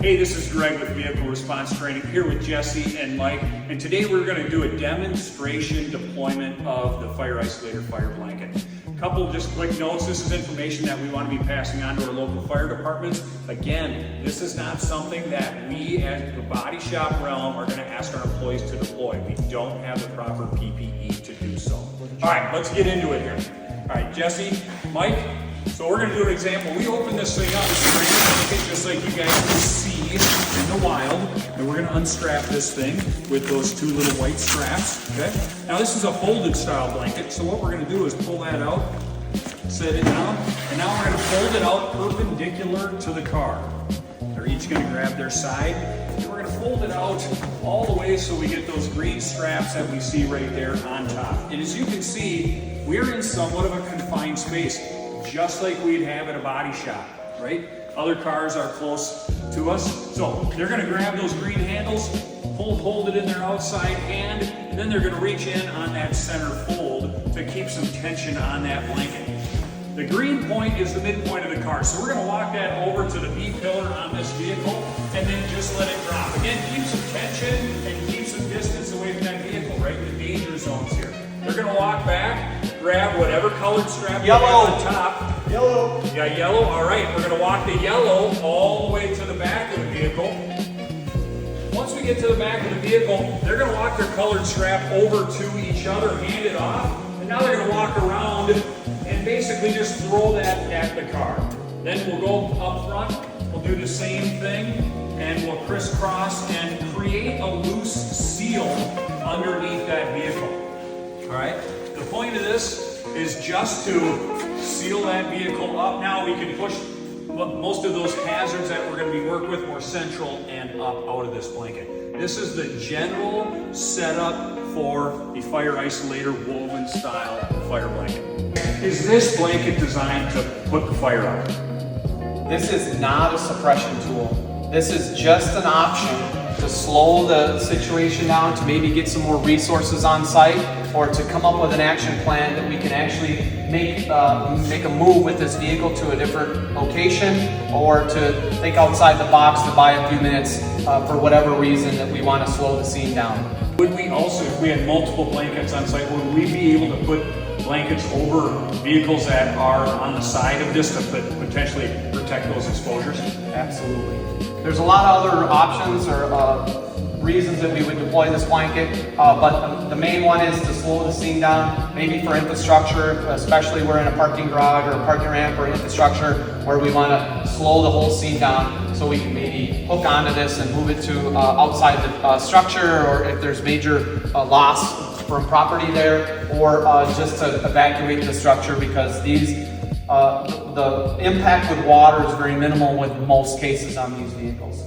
Hey, this is Greg with Vehicle Response Training here with Jesse and Mike, and today we're going to do a demonstration deployment of the fire isolator fire blanket. A couple just quick notes. This is information that we want to be passing on to our local fire departments. Again, this is not something that we as the body shop realm are going to ask our employees to deploy. We don't have the proper PPE to do so. All right, let's get into it here. All right, Jesse, Mike, so we're going to do an example. We open this thing up, just like you guys can see in the wild, and we're going to unstrap this thing with those two little white straps, okay? Now this is a folded style blanket, so what we're going to do is pull that out, set it down, and now we're going to fold it out perpendicular to the car. They're each going to grab their side, and we're going to fold it out all the way so we get those green straps that we see right there on top. And as you can see, we're in somewhat of a confined space, just like we'd have at a body shop, right? Other cars are close to us. So they're gonna grab those green handles, hold it in their outside hand, and then they're gonna reach in on that center fold to keep some tension on that blanket. The green point is the midpoint of the car. So we're gonna walk that over to the B pillar on this vehicle and then just let it drop. Again, keep some tension and keep some distance away from that vehicle, right? The danger zones here. They're gonna walk back, grab whatever colored strap you have on top. Yellow. You got yellow? All right, we're gonna walk the yellow all the way to the back of the vehicle. Once we get to the back of the vehicle, they're gonna walk their colored strap over to each other, hand it off, and now they're gonna walk around and basically just throw that at the car. Then we'll go up front, we'll do the same thing, and we'll crisscross and create a loose seal underneath that vehicle. All right, the point of this is just to seal that vehicle up. Now we can push most of those hazards that we're going to be working with more central and up out of this blanket. This is the general setup for the fire isolator woven style fire blanket. Is this blanket designed to put the fire out? This is not a suppression tool. This is just an option to slow the situation down, to maybe get some more resources on site, or to come up with an action plan that we can actually make a move with this vehicle to a different location, or to think outside the box to buy a few minutes for whatever reason that we want to slow the scene down. Would we also, if we had multiple blankets on site, would we be able to put blankets over vehicles that are on the side of this to potentially protect those exposures? Absolutely. There's a lot of other options or reasons that we would deploy this blanket, but the main one is to slow the scene down, maybe for infrastructure, especially we're in a parking garage or a parking ramp or infrastructure where we want to slow the whole scene down so we can maybe hook onto this and move it to outside the structure, or if there's major loss from property there, or just to evacuate the structure, because these the impact with water is very minimal with most cases on these vehicles.